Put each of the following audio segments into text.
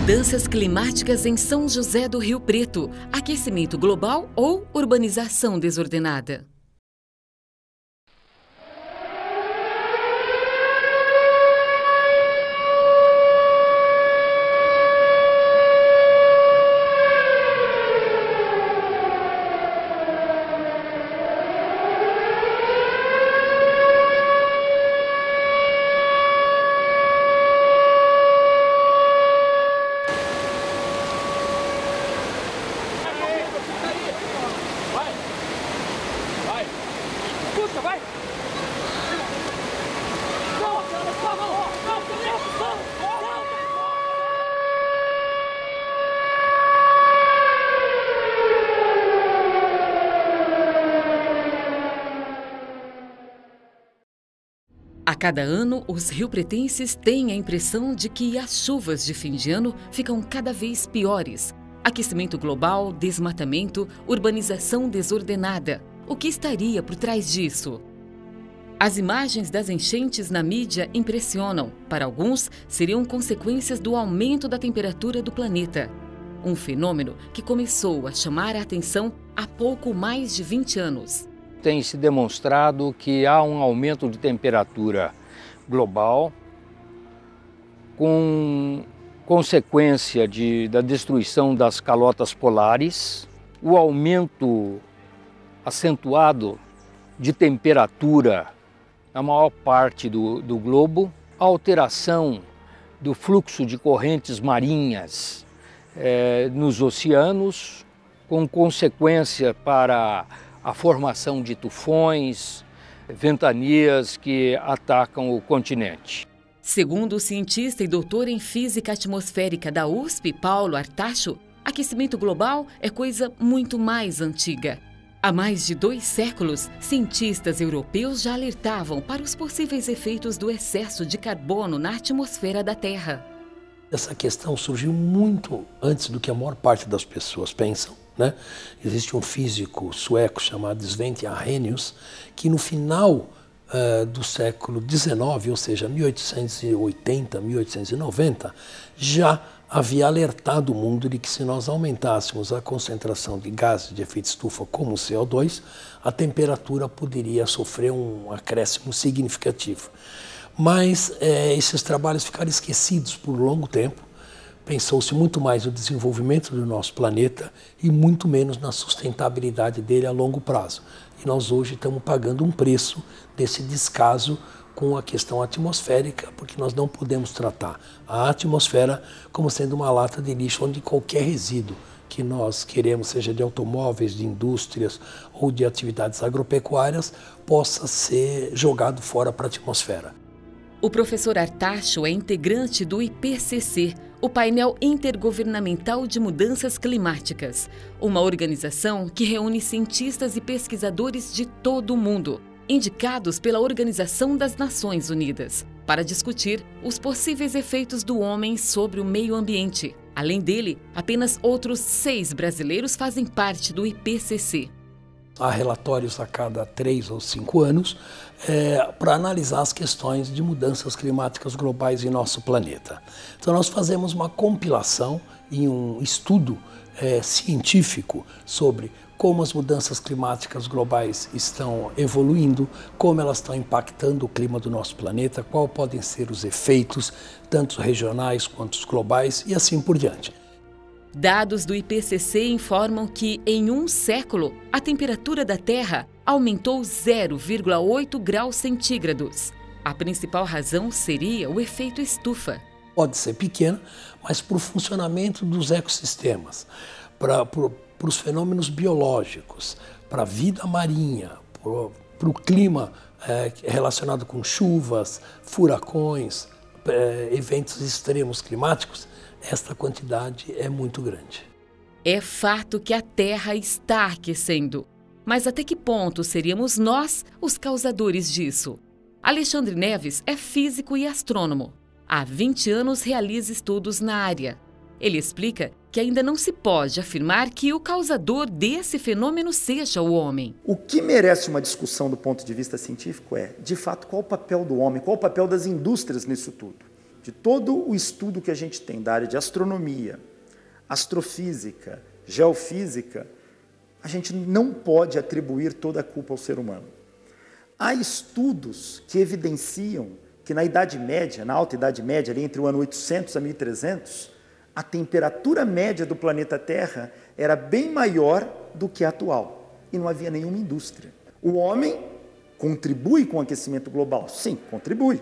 Mudanças climáticas em São José do Rio Preto, aquecimento global ou urbanização desordenada? A cada ano, os riopretenses têm a impressão de que as chuvas de fim de ano ficam cada vez piores. Aquecimento global, desmatamento, urbanização desordenada. O que estaria por trás disso? As imagens das enchentes na mídia impressionam. Para alguns, seriam consequências do aumento da temperatura do planeta. Um fenômeno que começou a chamar a atenção há pouco mais de 20 anos. Tem se demonstrado que há um aumento de temperatura global com consequência da destruição das calotas polares, o aumento acentuado de temperatura na maior parte do globo, a alteração do fluxo de correntes marinhas nos oceanos, com consequência para a formação de tufões, ventanias que atacam o continente. Segundo o cientista e doutor em física atmosférica da USP, Paulo Artacho, aquecimento global é coisa muito mais antiga. Há mais de 2 séculos, cientistas europeus já alertavam para os possíveis efeitos do excesso de carbono na atmosfera da Terra. Essa questão surgiu muito antes do que a maior parte das pessoas pensam. Existe um físico sueco chamado Svante Arrhenius que no final do século XIX, ou seja, 1880, 1890, já havia alertado o mundo de que se nós aumentássemos a concentração de gases de efeito estufa como o CO2, a temperatura poderia sofrer um acréscimo significativo. Mas esses trabalhos ficaram esquecidos por longo tempo. Pensou-se muito mais no desenvolvimento do nosso planeta e muito menos na sustentabilidade dele a longo prazo. E nós hoje estamos pagando um preço desse descaso com a questão atmosférica, porque nós não podemos tratar a atmosfera como sendo uma lata de lixo onde qualquer resíduo que nós queremos, seja de automóveis, de indústrias ou de atividades agropecuárias, possa ser jogado fora para a atmosfera. O professor Artacho é integrante do IPCC, o Painel Intergovernamental de Mudanças Climáticas, uma organização que reúne cientistas e pesquisadores de todo o mundo, indicados pela Organização das Nações Unidas, para discutir os possíveis efeitos do homem sobre o meio ambiente. Além dele, apenas outros 6 brasileiros fazem parte do IPCC. Há relatórios a cada 3 ou 5 anos para analisar as questões de mudanças climáticas globais em nosso planeta. Então nós fazemos uma compilação em um estudo científico sobre como as mudanças climáticas globais estão evoluindo, como elas estão impactando o clima do nosso planeta, quais podem ser os efeitos, tanto regionais quanto os globais e assim por diante. Dados do IPCC informam que, em um século, a temperatura da Terra aumentou 0,8 graus centígrados. A principal razão seria o efeito estufa. Pode ser pequena, mas para o funcionamento dos ecossistemas, para os fenômenos biológicos, para a vida marinha, para o clima relacionado com chuvas, furacões, eventos extremos climáticos, esta quantidade é muito grande. É fato que a Terra está aquecendo. Mas até que ponto seríamos nós os causadores disso? Alexandre Neves é físico e astrônomo. Há 20 anos realiza estudos na área. Ele explica que ainda não se pode afirmar que o causador desse fenômeno seja o homem. O que merece uma discussão do ponto de vista científico é, de fato, qual o papel do homem, qual o papel das indústrias nisso tudo. de todo o estudo que a gente tem da área de astronomia, astrofísica, geofísica, a gente não pode atribuir toda a culpa ao ser humano. Há estudos que evidenciam que na Idade Média, na Alta Idade Média, ali entre o ano 800 a 1300, a temperatura média do planeta Terra era bem maior do que a atual e não havia nenhuma indústria. O homem contribui com o aquecimento global? Sim, contribui.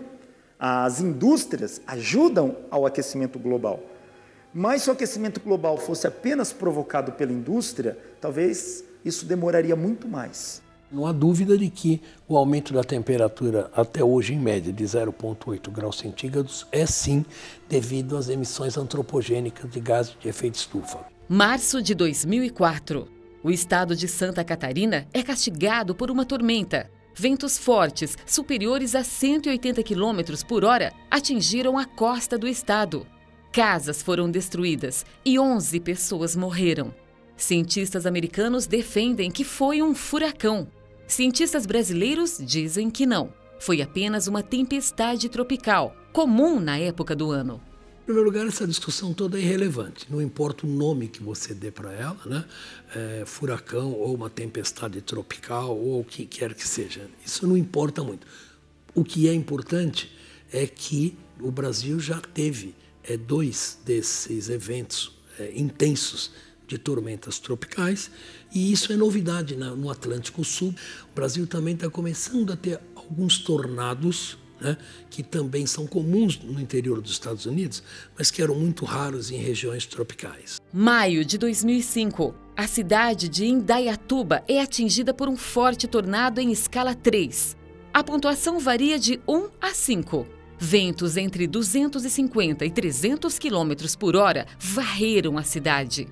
As indústrias ajudam ao aquecimento global. Mas se o aquecimento global fosse apenas provocado pela indústria, talvez isso demoraria muito mais. Não há dúvida de que o aumento da temperatura até hoje, em média, de 0,8 graus centígrados, é sim devido às emissões antropogênicas de gases de efeito estufa. Março de 2004. O estado de Santa Catarina é castigado por uma tormenta. Ventos fortes, superiores a 180 km por hora, atingiram a costa do estado. Casas foram destruídas e 11 pessoas morreram. Cientistas americanos defendem que foi um furacão. Cientistas brasileiros dizem que não. Foi apenas uma tempestade tropical, comum na época do ano. Em primeiro lugar, essa discussão toda é irrelevante. Não importa o nome que você dê para ela, né? Furacão ou uma tempestade tropical ou o que quer que seja. Isso não importa muito. O que é importante é que o Brasil já teve 2 desses eventos intensos de tormentas tropicais, e isso é novidade no Atlântico Sul. O Brasil também está começando a ter alguns tornados, né, que também são comuns no interior dos Estados Unidos, mas que eram muito raros em regiões tropicais. Maio de 2005, a cidade de Indaiatuba é atingida por um forte tornado em escala 3. A pontuação varia de 1 a 5. Ventos entre 250 e 300 km por hora varreram a cidade.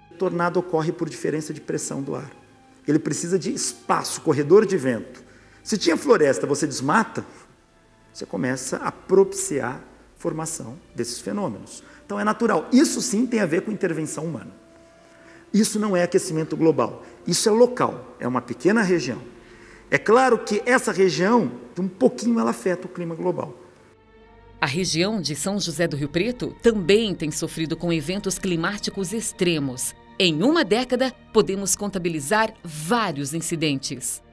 O tornado ocorre por diferença de pressão do ar. Ele precisa de espaço, corredor de vento. Se tinha floresta, você desmata, você começa a propiciar a formação desses fenômenos. Então é natural. Isso sim tem a ver com intervenção humana. Isso não é aquecimento global. Isso é local, é uma pequena região. É claro que essa região, um pouquinho, ela afeta o clima global. A região de São José do Rio Preto também tem sofrido com eventos climáticos extremos. Em uma década, podemos contabilizar vários incidentes.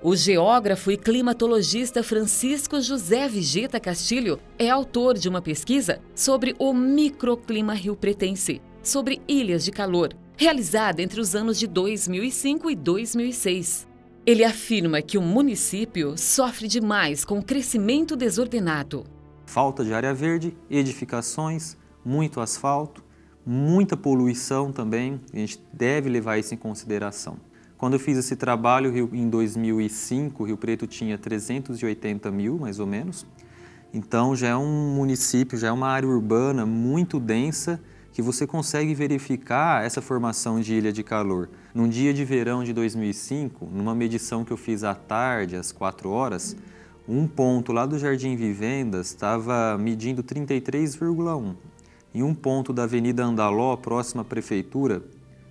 O geógrafo e climatologista Francisco José Vigeta Castilho é autor de uma pesquisa sobre o microclima riopretense, sobre ilhas de calor, realizada entre os anos de 2005 e 2006. Ele afirma que o município sofre demais com o crescimento desordenado. Falta de área verde, edificações, muito asfalto, muita poluição também, a gente deve levar isso em consideração. Quando eu fiz esse trabalho em 2005, Rio Preto tinha 380 mil, mais ou menos. Então já é um município, já é uma área urbana muito densa, que você consegue verificar essa formação de ilha de calor. Num dia de verão de 2005, numa medição que eu fiz à tarde, às 4 horas, um ponto lá do Jardim Vivendas estava medindo 33,1. E um ponto da Avenida Andaló, próxima à prefeitura,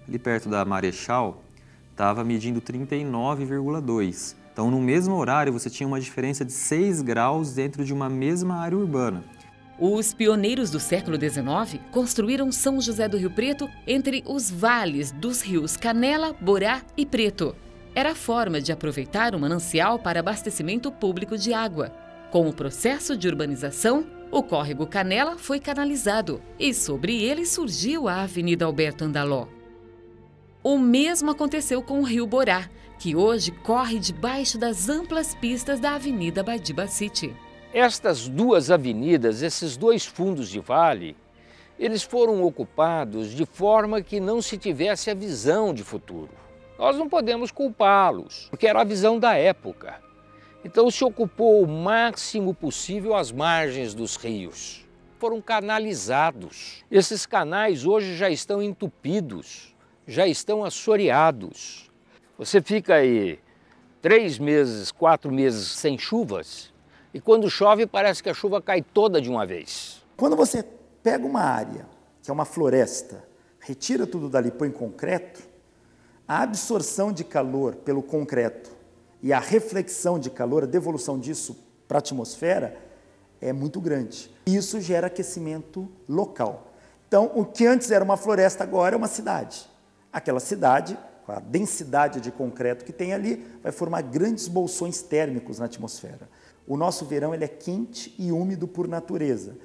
ali perto da Marechal, estava medindo 39,2. Então, no mesmo horário, você tinha uma diferença de 6 graus dentro de uma mesma área urbana. Os pioneiros do século XIX construíram São José do Rio Preto entre os vales dos rios Canela, Borá e Preto. Era a forma de aproveitar o manancial para abastecimento público de água. Com o processo de urbanização, o córrego Canela foi canalizado e sobre ele surgiu a Avenida Alberto Andaló. O mesmo aconteceu com o rio Borá, que hoje corre debaixo das amplas pistas da Avenida Badiba City. Estas duas avenidas, esses dois fundos de vale, eles foram ocupados de forma que não se tivesse a visão de futuro. Nós não podemos culpá-los, porque era a visão da época. Então se ocupou o máximo possível as margens dos rios. Foram canalizados. Esses canais hoje já estão entupidos, já estão assoreados. Você fica aí 3 meses, 4 meses sem chuvas, e quando chove parece que a chuva cai toda de uma vez. Quando você pega uma área, que é uma floresta, retira tudo dali e põe concreto, a absorção de calor pelo concreto e a reflexão de calor, a devolução disso para a atmosfera, é muito grande. E isso gera aquecimento local. Então, o que antes era uma floresta, agora é uma cidade. Aquela cidade, com a densidade de concreto que tem ali, vai formar grandes bolsões térmicos na atmosfera. O nosso verão ele é quente e úmido por natureza.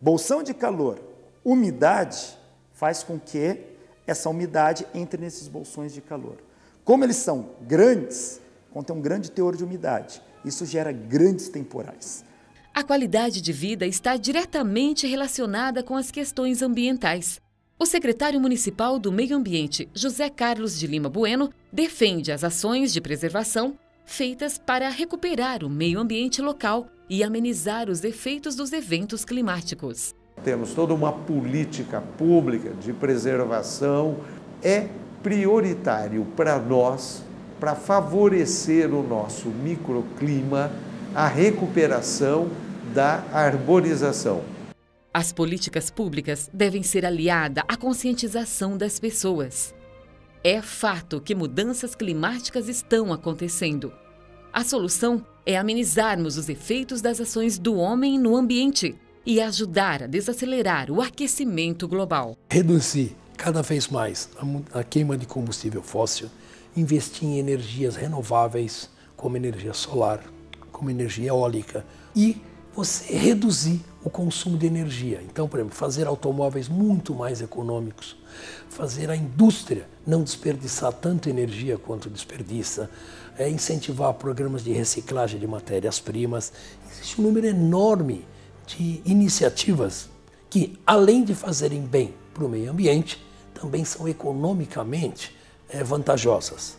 Bolsão de calor, umidade, faz com que essa umidade entre nesses bolsões de calor. Como eles são grandes, contém um grande teor de umidade. Isso gera grandes temporais. A qualidade de vida está diretamente relacionada com as questões ambientais. O secretário municipal do Meio Ambiente, José Carlos de Lima Bueno, defende as ações de preservação feitas para recuperar o meio ambiente local e amenizar os efeitos dos eventos climáticos. Temos toda uma política pública de preservação. É prioritário para nós, para favorecer o nosso microclima, a recuperação da arborização. As políticas públicas devem ser aliadas à conscientização das pessoas. É fato que mudanças climáticas estão acontecendo. A solução é amenizarmos os efeitos das ações do homem no ambiente e ajudar a desacelerar o aquecimento global. Reduzir cada vez mais a queima de combustível fóssil, investir em energias renováveis, como energia solar, como energia eólica, e você reduzir o consumo de energia. Então, por exemplo, fazer automóveis muito mais econômicos, fazer a indústria não desperdiçar tanto energia quanto desperdiça, incentivar programas de reciclagem de matérias-primas. Existe um número enorme de iniciativas que, além de fazerem bem para o meio ambiente, também são economicamente vantajosas.